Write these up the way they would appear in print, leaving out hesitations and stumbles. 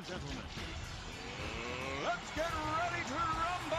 and gentlemen, let's get ready to rumble!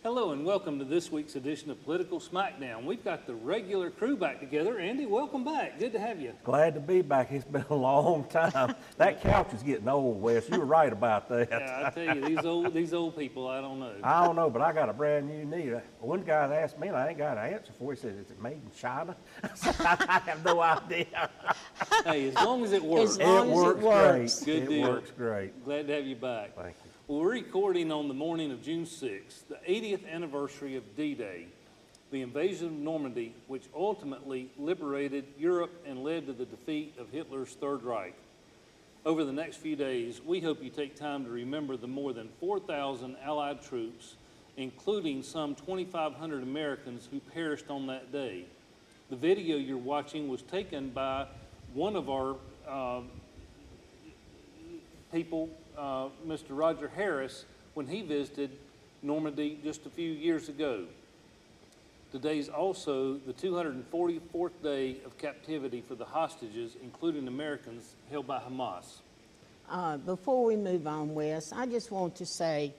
Hello and welcome to this week's edition of Political Smackdown. We've got the regular crew back together. Andy, welcome back. Good to have you. Glad to be back. It's been a long time. That couch is getting old, Wes. You were right about that. Yeah, I tell you, these old people, I don't know. I don't know, but I got a brand new knee. One guy asked me, and I ain't got an answer for. He said, "Is it made in China?" I have no idea. Hey, as long as it works. It works great. Good deal. It works great. Glad to have you back. Thank you. Well, we're recording on the morning of June 6th, the 80th anniversary of D-Day, the invasion of Normandy, which ultimately liberated Europe and led to the defeat of Hitler's Third Reich. Over the next few days, we hope you take time to remember the more than 4,000 Allied troops, including some 2,500 Americans who perished on that day. The video you're watching was taken by one of our people, Mr. Roger Harris, when he visited Normandy just a few years ago. Today's also the 244th day of captivity for the hostages, including Americans held by Hamas. Before we move on, Wes, I just want to say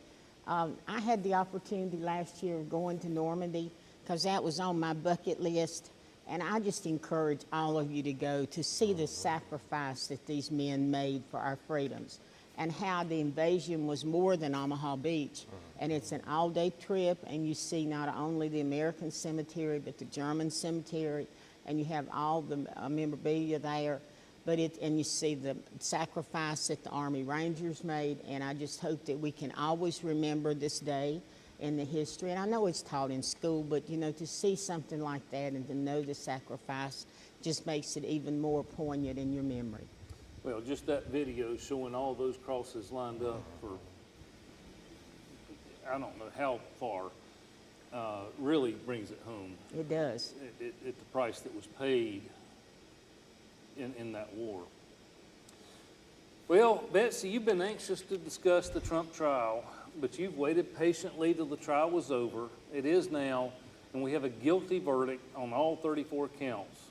I had the opportunity last year of going to Normandy because that was on my bucket list, and I just encourage all of you to go to see the sacrifice that these men made for our freedoms and how the invasion was more than Omaha Beach. And it's an all-day trip, and you see not only the American cemetery, but the German cemetery, and you have all the memorabilia there, and you see the sacrifice that the Army Rangers made, and I just hope that we can always remember this day in the history. And I know it's taught in school, but you know, to see something like that and to know the sacrifice just makes it even more poignant in your memory. Well, just that video showing all those crosses lined up for, I don't know how far, really brings it home. It does. At the price that was paid in that war. Well, Betsy, you've been anxious to discuss the Trump trial, but you've waited patiently till the trial was over. It is now, and we have a guilty verdict on all 34 counts.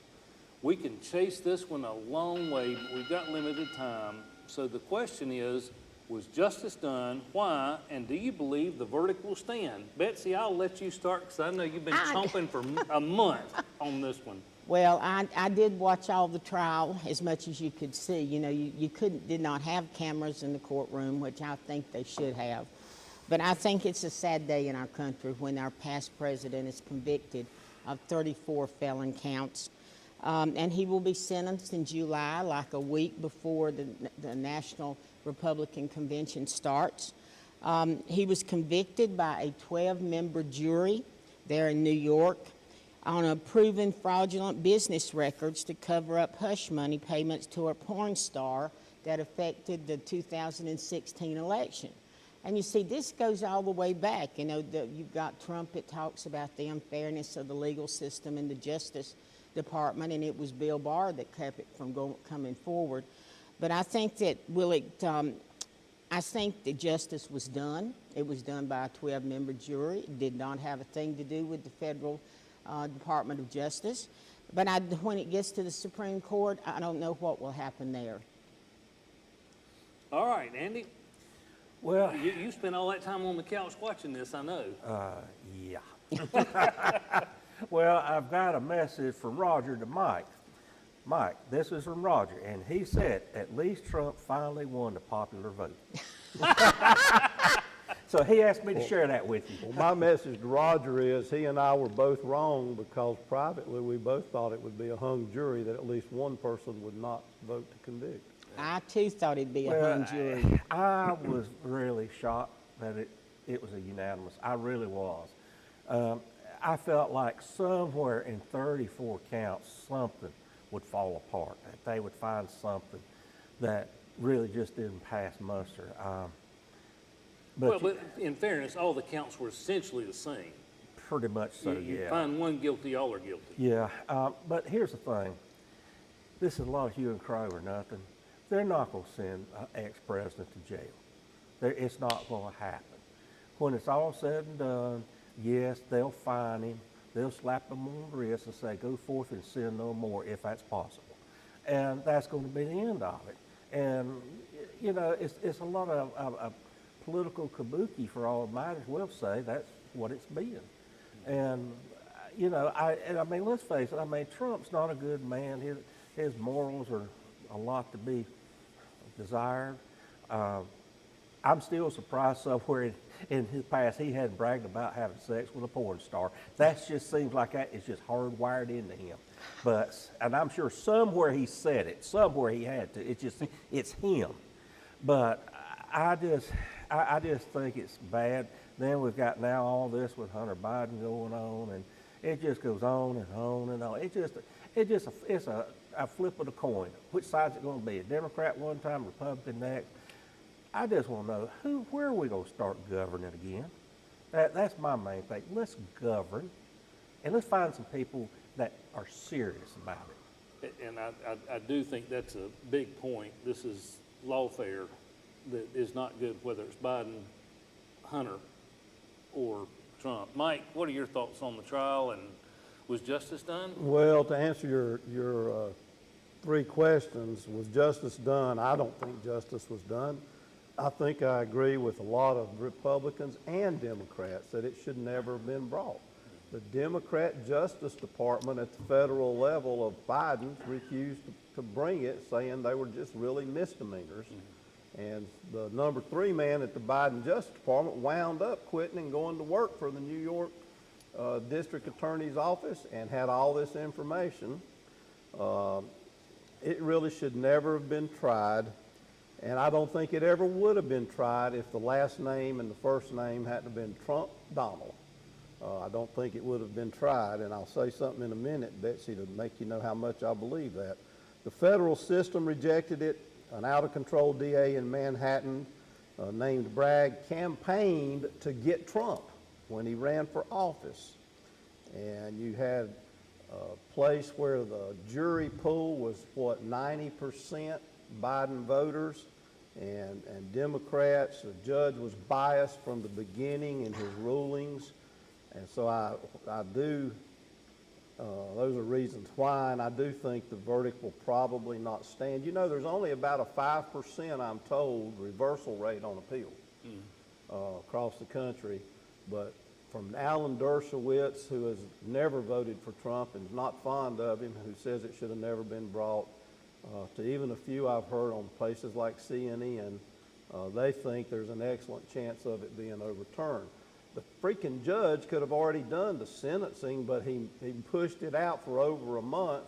We can chase this one a long way, but we've got limited time. So the question is, was justice done? Why? And do you believe the verdict will stand? Betsy, I'll let you start because I know you've been chomping for a month on this one. Well, I did watch all the trial as much as you could see. You know, you did not have cameras in the courtroom, which I think they should have. But I think it's a sad day in our country when our past president is convicted of 34 felon counts. And he will be sentenced in July, like a week before the National Republican Convention starts. He was convicted by a 12-member jury there in New York on a proven fraudulent business records to cover up hush money payments to a porn star that affected the 2016 election. And you see, this goes all the way back. You know, you've got Trump that talks about the unfairness of the legal system and the Justice Department, and it was Bill Barr that kept it from coming forward. But I think that I think the justice was done. It was done by a 12-member jury. It did not have a thing to do with the federal Department of Justice. But when it gets to the Supreme Court, I don't know what will happen there. All right, Andy. Well, You spent all that time on the couch watching this, I know. yeah. Well, I've got a message from Roger to Mike. Mike, this is from Roger, and he said, at least Trump finally won the popular vote. So he asked me to share that with you. Well, my message to Roger is he and I were both wrong because privately we both thought it would be a hung jury that at least one person would not vote to convict. I, too, thought it'd be a hung jury. I was really shocked that it was a unanimous. I really was. I felt like somewhere in 34 counts, something would fall apart, that they would find something that really just didn't pass muster. Well, but in fairness, all the counts were essentially the same. Pretty much so, You yeah. find one guilty, all are guilty. Yeah, but here's the thing. This is a lot of hue and cry or nothing. They're not going to send an ex-president to jail. It's not going to happen. When it's all said and done, yes, they'll fine him. They'll slap him on the wrist and say, go forth and sin no more if that's possible. And that's going to be the end of it. And, you know, it's a lot of political kabuki for all, might as well say that's what it's been. And, you know, I mean, let's face it, I mean, Trump's not a good man. His morals are a lot to be desired. I'm still surprised somewhere in his past he hadn't bragged about having sex with a porn star. That just seems like that is just hardwired into him. But, and I'm sure somewhere he said it, somewhere he had to. It's him. But I just think it's bad. Then we've got now all this with Hunter Biden going on, and it just goes on and on and on. It's a flip of the coin. Which side's it going to be? A Democrat one time, Republican next? I just want to know where are we going to start governing again? That's my main thing. Let's govern, and let's find some people that are serious about it. And I do think that's a big point. This is lawfare that is not good, whether it's Biden, Hunter, or Trump. Mike, what are your thoughts on the trial, and was justice done? Well, to answer your three questions, was justice done? I don't think justice was done. I think I agree with a lot of Republicans and Democrats that it should never have been brought. The Democrat Justice Department at the federal level of Biden refused to bring it, saying they were just really misdemeanors. And the number 3 man at the Biden Justice Department wound up quitting and going to work for the New York District Attorney's Office and had all this information. It really should never have been tried. And I don't think it ever would have been tried if the last name and the first name hadn't been Trump Donald. I don't think it would have been tried, and I'll say something in a minute, Betsy, to make you know how much I believe that. The federal system rejected it. An out-of-control DA in Manhattan named Bragg campaigned to get Trump when he ran for office. And you had a place where the jury pool was, 90% Biden voters and Democrats. The judge was biased from the beginning in his rulings. And so I do, those are reasons why, and I do think the verdict will probably not stand. You know, there's only about a 5%, I'm told, reversal rate on appeal across the country. But from Alan Dershowitz, who has never voted for Trump and is not fond of him, who says it should have never been brought, to even a few I've heard on places like CNN, they think there's an excellent chance of it being overturned. The freaking judge could have already done the sentencing, but he pushed it out for over a month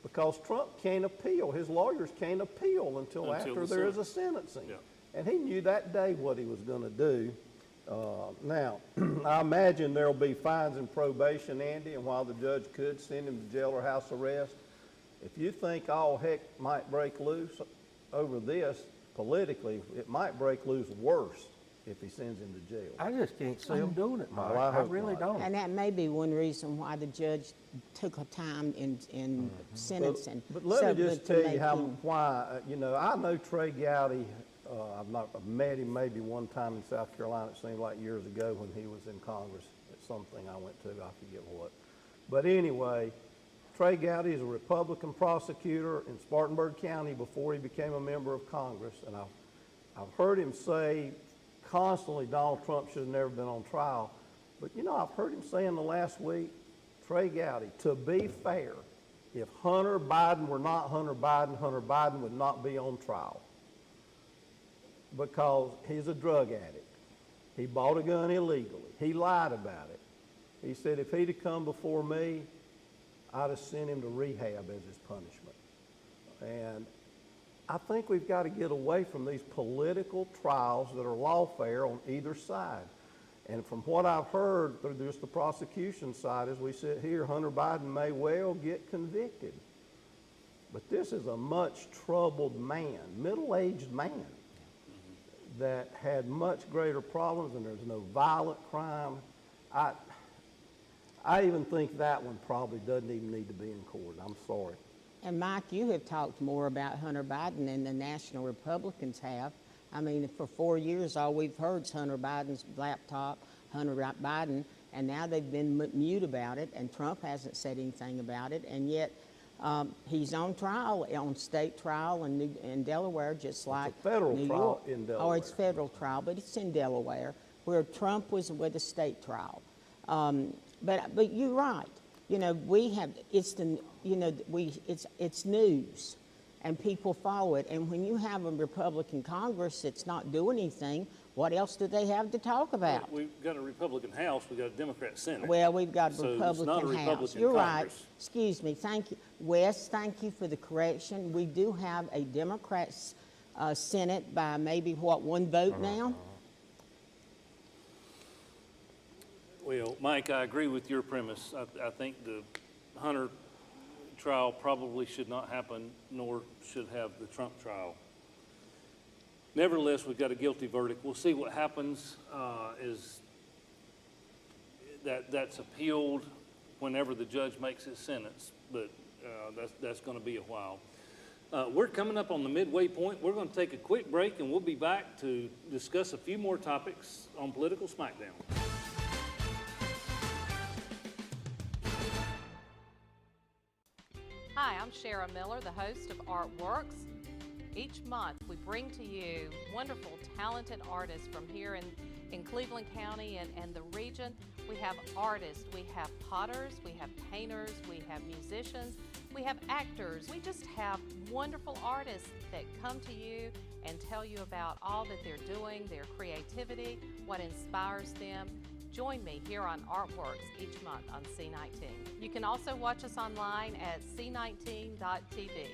because Trump can't appeal. His lawyers can't appeal until after there is a sentencing. Yeah. And he knew that day what he was going to do. Now, I imagine there'll be fines and probation, Andy, and while the judge could send him to jail or house arrest, if you think all heck might break loose over this politically, it might break loose worse if he sends him to jail. I just can't see him doing it, Mike. Well, I I hope really not. don't. And that may be one reason why the judge took her time in sentencing. But let me just tell you him- why, you know, I know Trey Gowdy. I've met him maybe one time in South Carolina. It seemed like years ago when he was in Congress at something I went to, I forget what. But anyway, Trey Gowdy is a Republican prosecutor in Spartanburg County before he became a member of Congress. And I've heard him say constantly Donald Trump should have never been on trial. But, you know, I've heard him say in the last week, Trey Gowdy, to be fair, if Hunter Biden were not Hunter Biden would not be on trial because he's a drug addict. He bought a gun illegally. He lied about it. He said if he'd have come before me, I'd have sent him to rehab as his punishment. And I think we've got to get away from these political trials that are lawfare on either side. And from what I've heard through just the prosecution side, as we sit here, Hunter Biden may well get convicted. But this is a much troubled man, middle-aged man, that had much greater problems, and there's no violent crime. I even think that one probably doesn't even need to be in court. I'm sorry. And Mike, you have talked more about Hunter Biden than the National Republicans have. I mean, for 4 years, all we've heard is Hunter Biden's laptop, Hunter Biden, and now they've been mute about it, and Trump hasn't said anything about it, and yet he's on trial, on state trial in Delaware, just like federal New trial York. in Oh, Delaware. it's federal trial, but it's in Delaware, where Trump was with a state trial. But you're right. You know, we have, it's the, you know, it's news, and people follow it. And when you have a Republican Congress that's not doing anything, what else do they have to talk about? We've got a Republican House, we've got a Democrat Senate. Well, we've got a So it's Republican not a House. Republican You're right. Congress. Excuse me. Thank you. Wes, thank you for the correction. We do have a Democrat Senate by maybe, what, one vote now? Well, Mike, I agree with your premise. I think the Hunter trial probably should not happen, nor should have the Trump trial. Nevertheless, we've got a guilty verdict. We'll see what happens. Is that's appealed whenever the judge makes his sentence, but that's going to be a while. We're coming up on the midway point. We're going to take a quick break, and we'll be back to discuss a few more topics on Political Smackdown. Hi, I'm Shara Miller, the host of Artworks. Each month we bring to you wonderful, talented artists from here in Cleveland County and the region. We have artists, we have potters, we have painters, we have musicians, we have actors. We just have wonderful artists that come to you and tell you about all that they're doing, their creativity, what inspires them. Join me here on Artworks each month on C19. You can also watch us online at c19.tv.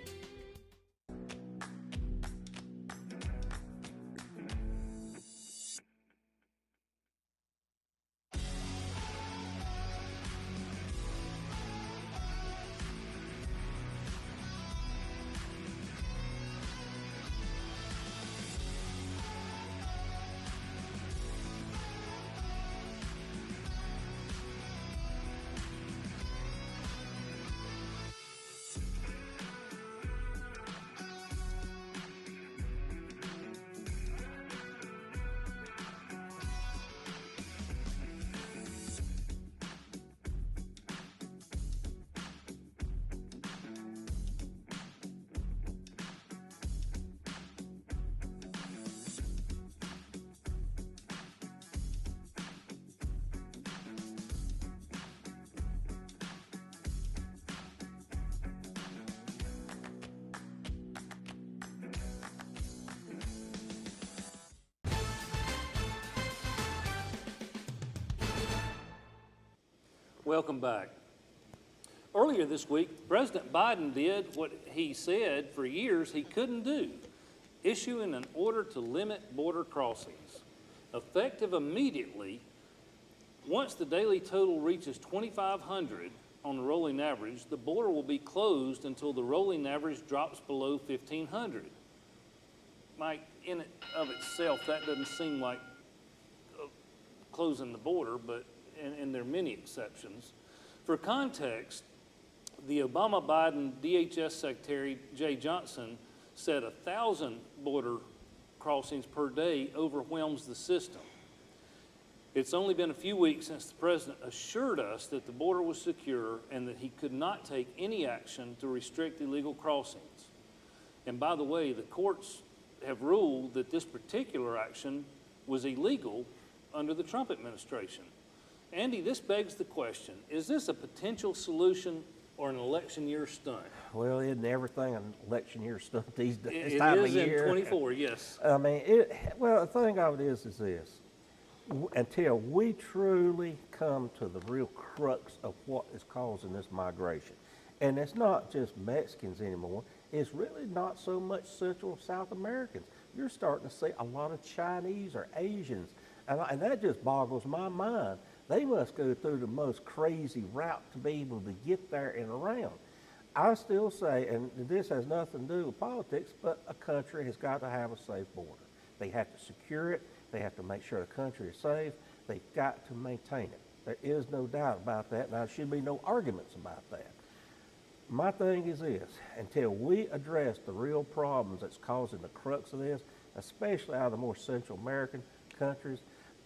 Welcome back. Earlier this week, President Biden did what he said for years he couldn't do, issuing an order to limit border crossings. Effective immediately, once the daily total reaches 2,500 on the rolling average, the border will be closed until the rolling average drops below 1,500. Mike, in and of itself, that doesn't seem like closing the border, but and there are many exceptions. For context, the Obama-Biden DHS Secretary Jay Johnson said 1,000 border crossings per day overwhelms the system. It's only been a few weeks since the president assured us that the border was secure and that he could not take any action to restrict illegal crossings. And by the way, the courts have ruled that this particular action was illegal under the Trump administration. Andy, this begs the question, is this a potential solution or an election year stunt? Well, isn't everything an election year stunt these days? It time is of year? in 24, yes. I mean, well, the thing of it is this. Until we truly come to the real crux of what is causing this migration, and it's not just Mexicans anymore, it's really not so much Central and South Americans. You're starting to see a lot of Chinese or Asians, and that just boggles my mind. They must go through the most crazy route to be able to get there and around. I still say, and this has nothing to do with politics, but a country has got to have a safe border. They have to secure it. They have to make sure the country is safe. They've got to maintain it. There is no doubt about that, and there should be no arguments about that. My thing is this, until we address the real problems that's causing the crux of this, especially out of the more Central American countries,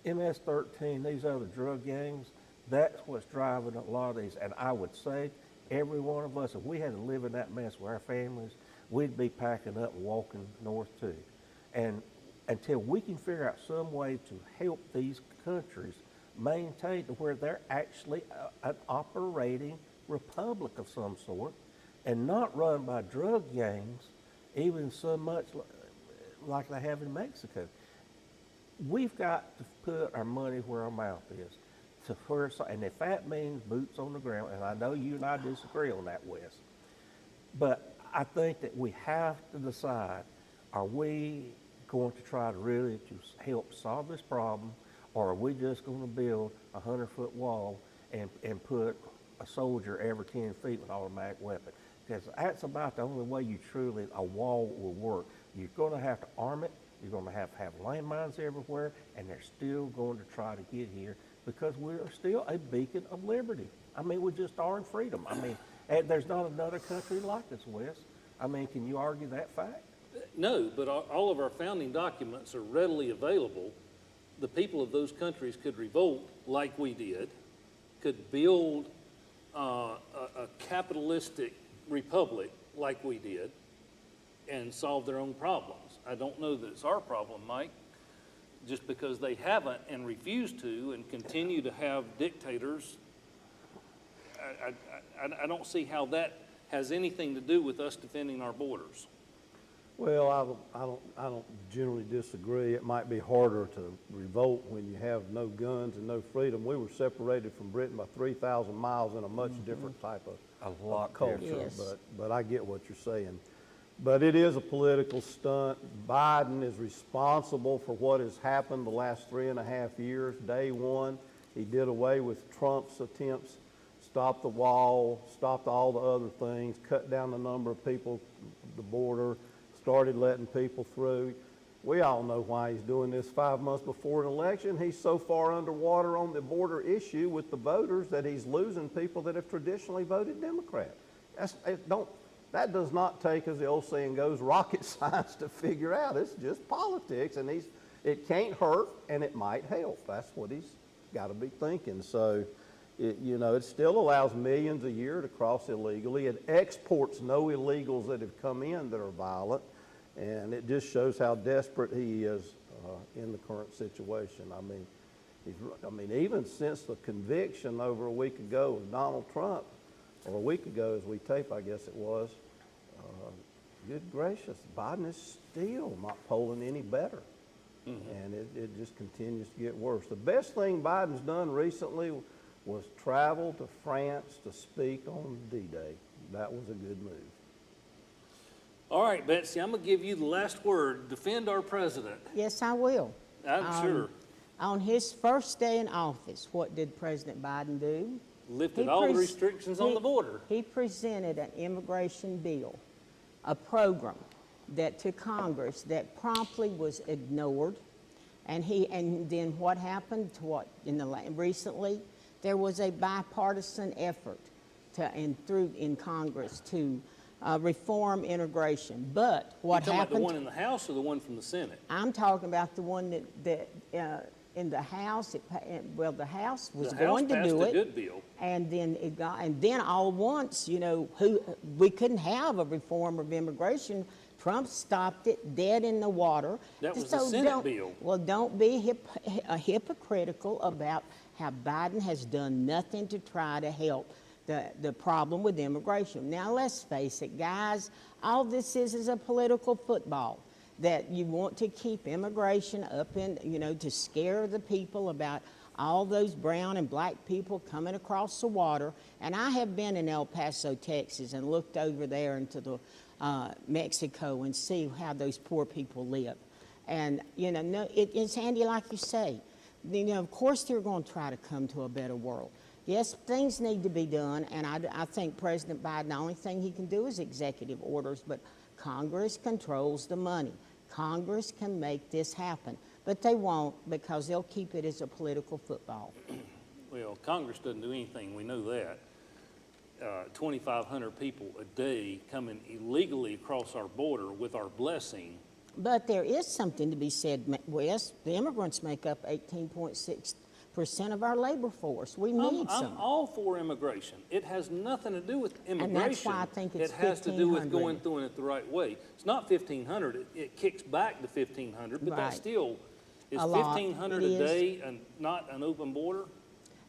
MS-13, these other drug gangs, that's what's driving a lot of these. And I would say every one of us, if we had to live in that mess with our families, we'd be packing up and walking north too. And until we can figure out some way to help these countries maintain to where they're actually an operating republic of some sort and not run by drug gangs, even so much like they have in Mexico. We've got to put our money where our mouth is. And if that means boots on the ground, and I know you and I disagree on that, Wes, but I think that we have to decide, are we going to try to really to help solve this problem, or are we just going to build a 100-foot wall and put a soldier every 10 feet with an automatic weapon? Because that's about the only way a wall will work. You're going to have to arm it. You're going to have landmines everywhere, and they're still going to try to get here because we're still a beacon of liberty. I mean, we just are in freedom. I mean, there's not another country like us, Wes. I mean, can you argue that fact? No, but all of our founding documents are readily available. The people of those countries could revolt like we did, could build a capitalistic republic like we did, and solve their own problems. I don't know that it's our problem, Mike, just because they haven't and refuse to and continue to have dictators. I don't see how that has anything to do with us defending our borders. Well, I don't generally disagree. It might be harder to revolt when you have no guns and no freedom. We were separated from Britain by 3,000 miles in a much different type of culture. Yes. But I get what you're saying. But it is a political stunt. Biden is responsible for what has happened the last 3.5 years. Day one, he did away with Trump's attempts, stopped the wall, stopped all the other things, cut down the number of people at the border, started letting people through. We all know why he's doing this 5 months before an election. He's so far underwater on the border issue with the voters that he's losing people that have traditionally voted Democrat. That does not take, as the old saying goes, rocket science to figure out. It's just politics, and it can't hurt, and it might help. That's what he's got to be thinking. So, it still allows millions a year to cross illegally. It exports no illegals that have come in that are violent, and it just shows how desperate he is in the current situation. I mean, even since the conviction over a week ago of Donald Trump, or a week ago as we tape, I guess it was, good gracious, Biden is still not polling any better. And it just continues to get worse. The best thing Biden's done recently was travel to France to speak on D-Day. That was a good move. All right, Betsy, I'm going to give you the last word. Defend our president. Yes, I will. I'm sure. On his first day in office, what did President Biden do? Lifted all the restrictions on the border. He presented an immigration bill, a program to Congress that promptly was ignored. And then what happened recently? There was a bipartisan effort in Congress to reform immigration. But what You're talking happened? about the one in the House or the one from the Senate? I'm talking about the one that in the House. The House was The going House to do passed it. a good bill. And then all at once, we couldn't have a reform of immigration. Trump stopped it dead in the water. That was the Senate bill. Well, don't be hypocritical about how Biden has done nothing to try to help the problem with immigration. Now, let's face it, guys, all this is a political football. That you want to keep immigration up in, to scare the people about all those brown and black people coming across the water. And I have been in El Paso, Texas, and looked over there into the Mexico and see how those poor people live. And, it's Andy, like you say, of course they're going to try to come to a better world. Yes, things need to be done, and I think President Biden, the only thing he can do is executive orders, but Congress controls the money. Congress can make this happen, but they won't because they'll keep it as a political football. Well, Congress doesn't do anything, we know that. 2,500 people a day coming illegally across our border with our blessing. But there is something to be said, Wes. The immigrants make up 18.6% of our labor force. We need I'm some. all for immigration. It has nothing to do with immigration. And that's why I think it's It has to do with 1,500. going through it the right way. It's not 1,500. It kicks back to 1,500, but that Right. still is A lot. 1,500 It a is. day and not an open border.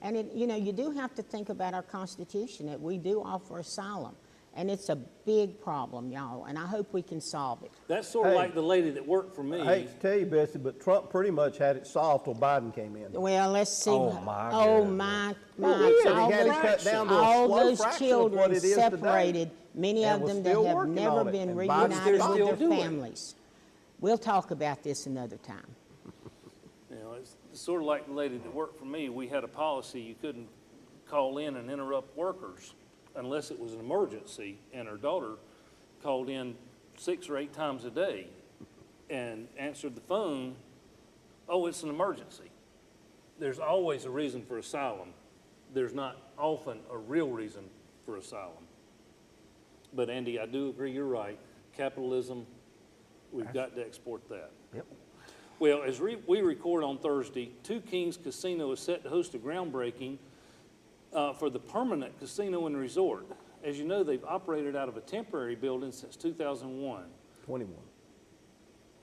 And, you do have to think about our Constitution, that we do offer asylum. And it's a big problem, y'all, and I hope we can solve it. That's sort of Hey. like the lady that worked for me. I hate to tell you, Bessie, but Trump pretty much had it solved till Biden came in. Well, let's see. Oh, my Oh, goodness. my, Well, my. he had all it those- cut down to a all slow those fraction of children what it is today. separated, many And of we're them that still have working never on it. been And Biden's reunited still with their doing it. families. We'll talk about this another time. You know, it's sort of like the lady that worked for me. We had a policy you couldn't call in and interrupt workers unless it was an emergency, and her daughter called in 6 or 8 times a day and answered the phone. Oh, it's an emergency. There's always a reason for asylum. There's not often a real reason for asylum. But Andy, I do agree, you're right. Capitalism, we've got to export that. Yep. Well, as we record on Thursday, Two Kings Casino is set to host a groundbreaking for the permanent casino and resort. As you know, they've operated out of a temporary building since 2001. 21.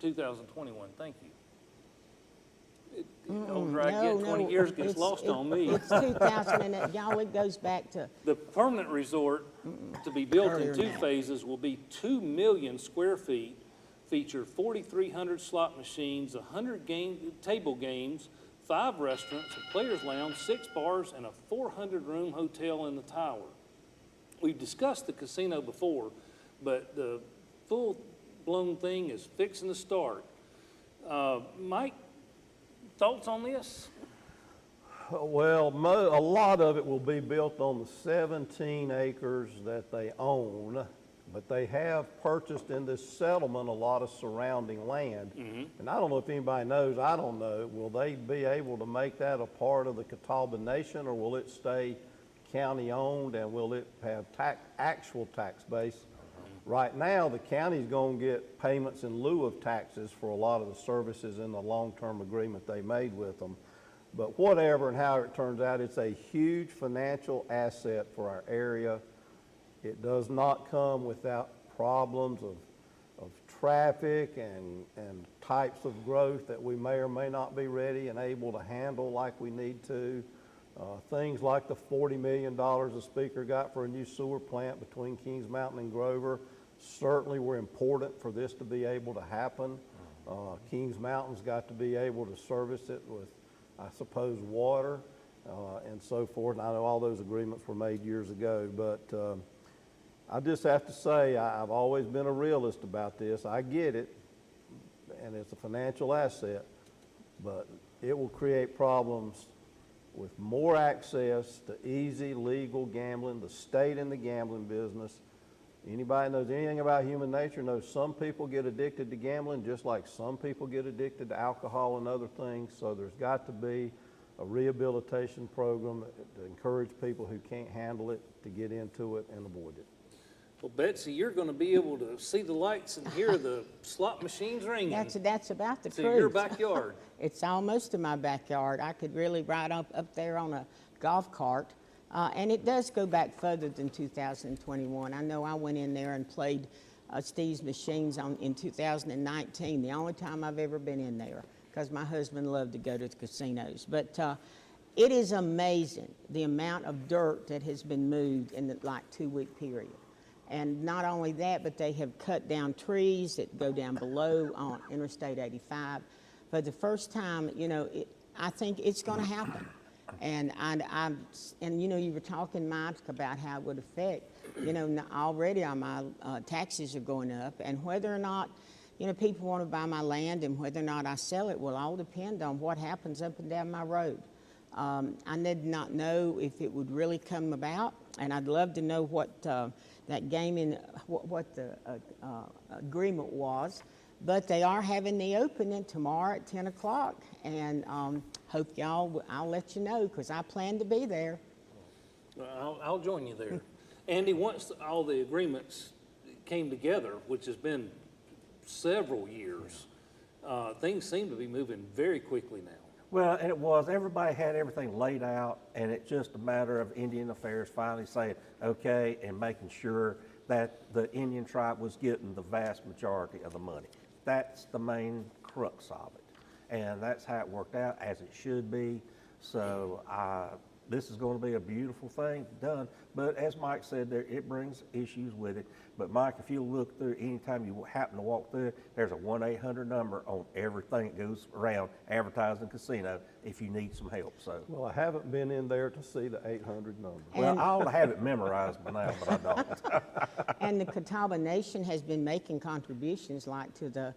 2021, thank you. The older I get, 20 No, years gets it's- lost on me. It's 2000, and y'all, it goes back to, The permanent resort, to be built in Earlier 2 than that. phases, will be 2 million square feet, feature 4,300 slot machines, 100 table games, 5 restaurants, a player's lounge, 6 bars, and a 400-room hotel in the tower. We've discussed the casino before, but the full-blown thing is fixing to start. Mike, thoughts on this? Well, a lot of it will be built on the 17 acres that they own, but they have purchased in this settlement a lot of surrounding land. And I don't know if anybody knows, I don't know, will they be able to make that a part of the Catawba Nation, or will it stay county-owned, and will it have actual tax base? Right now, the county's going to get payments in lieu of taxes for a lot of the services in the long-term agreement they made with them. But whatever and however it turns out, it's a huge financial asset for our area. It does not come without problems of traffic and types of growth that we may or may not be ready and able to handle like we need to. Things like the $40 million the speaker got for a new sewer plant between Kings Mountain and Grover certainly were important for this to be able to happen. Kings Mountain's got to be able to service it with, I suppose, water and so forth. And I know all those agreements were made years ago, but I just have to say I've always been a realist about this. I get it, and it's a financial asset, but it will create problems with more access to easy, legal gambling, the state in the gambling business. Anybody knows anything about human nature knows some people get addicted to gambling just like some people get addicted to alcohol and other things. So there's got to be a rehabilitation program to encourage people who can't handle it to get into it and avoid it. Well, Betsy, you're going to be able to see the lights and hear the slot machines ringing. that's about the to truth. your backyard. It's almost to my backyard. I could really ride up there on a golf cart. And it does go back further than 2021. I know I went in there and played Steve's Machines in 2019, the only time I've ever been in there, because my husband loved to go to the casinos. But it is amazing the amount of dirt that has been moved in the 2-week period. And not only that, but they have cut down trees that go down below on Interstate 85. For the first time, I think it's going to happen. And you were talking, Mike, about how it would affect. Already my taxes are going up, and whether or not people want to buy my land and whether or not I sell it will all depend on what happens up and down my road. I did not know if it would really come about, and I'd love to know what that gaming, what the agreement was. But they are having the opening tomorrow at 10 o'clock, and hope y'all, I'll let you know, because I plan to be there. I'll join you there. Andy, once all the agreements came together, which has been several years, things seem to be moving very quickly now. Well, and it was, everybody had everything laid out, and it's just a matter of Indian Affairs finally saying, okay, and making sure that the Indian tribe was getting the vast majority of the money. That's the main crux of it. And that's how it worked out, as it should be. So this is going to be a beautiful thing done. But as Mike said, it brings issues with it. But Mike, if you look through, anytime you happen to walk through it, there's a 1-800 number on everything that goes around advertising casino if you need some help. So, Well, I haven't been in there to see the 800 number. well, I ought to have it memorized by now, but I don't. And the Catawba Nation has been making contributions like to the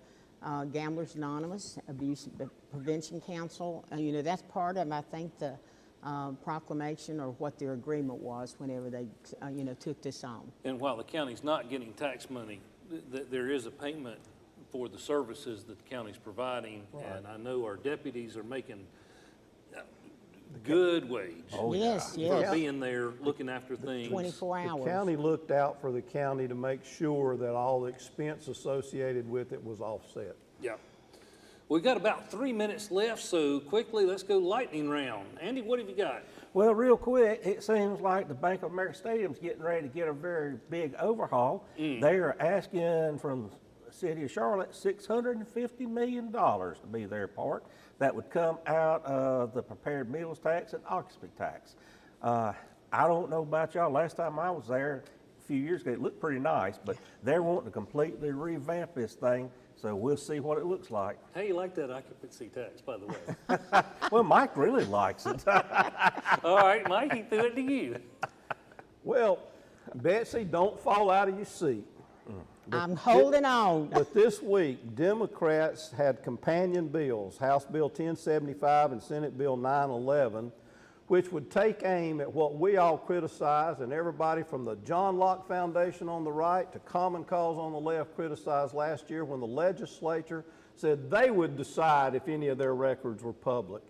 Gamblers Anonymous, Abuse Prevention Council. You know, that's part of, I think, the proclamation or what their agreement was whenever they, you know, took this on. And while the county's not getting tax money, there is a payment for the services that the county's providing. Right. And I know our deputies are making good wage. Oh, Yes, yeah. yes. For being there, looking after things. 24 The hours. county looked out for the county to make sure that all the expense associated with it was offset. Yeah. We've got about 3 minutes left, so quickly, let's go lightning round. Andy, what have you got? Well, real quick, it seems like the Bank of America Stadium's getting ready to get a very big overhaul. They are asking from the city of Charlotte $650 million to be their part. That would come out of the prepared meals tax and occupancy tax. I don't know about y'all. Last time I was there a few years ago, it looked pretty nice, but they're wanting to completely revamp this thing. So we'll see what it looks like. How you like that occupancy tax, by the way? Well, Mike really likes it. All right, Mike, he threw it to you. Well, Betsy, don't fall out of your seat. I'm holding on. But this week, Democrats had companion bills, House Bill 1075 and Senate Bill 911, which would take aim at what we all criticize, and everybody from the John Locke Foundation on the right to Common Cause on the left criticized last year when the legislature said they would decide if any of their records were public.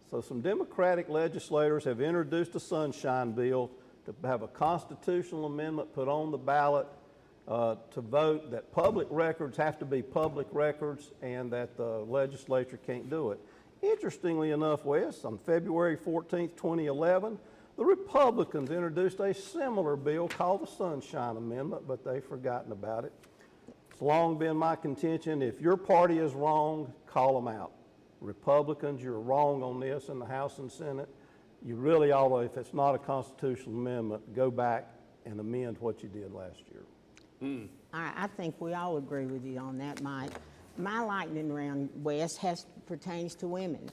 So some Democratic legislators have introduced a sunshine bill to have a constitutional amendment put on the ballot to vote that public records have to be public records and that the legislature can't do it. Interestingly enough, Wes, on February 14th, 2011, the Republicans introduced a similar bill called the Sunshine Amendment, but they've forgotten about it. It's long been my contention, if your party is wrong, call them out. Republicans, you're wrong on this in the House and Senate. You really ought to, if it's not a constitutional amendment, go back and amend what you did last year. I think we all agree with you on that, Mike. My lightning round, Wes, pertains to women.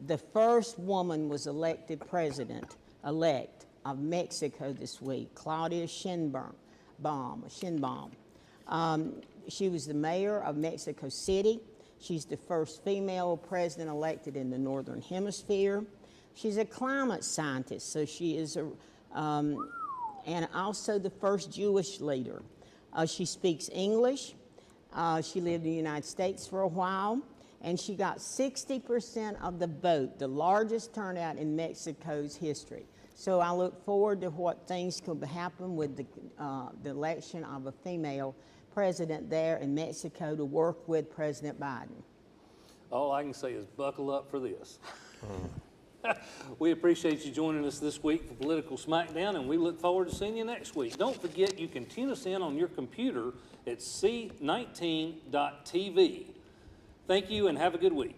The first woman was elected president-elect of Mexico this week, Claudia Sheinbaum. She was the mayor of Mexico City. She's the first female president elected in the Northern Hemisphere. She's a climate scientist, so she is and also the first Jewish leader. She speaks English. She lived in the United States for a while, and she got 60% of the vote, the largest turnout in Mexico's history. So I look forward to what things could happen with the election of a female president there in Mexico to work with President Biden. All I can say is buckle up for this. We appreciate you joining us this week for Political Smackdown, and we look forward to seeing you next week. Don't forget, you can tune us in on your computer at c19.tv. Thank you, and have a good week.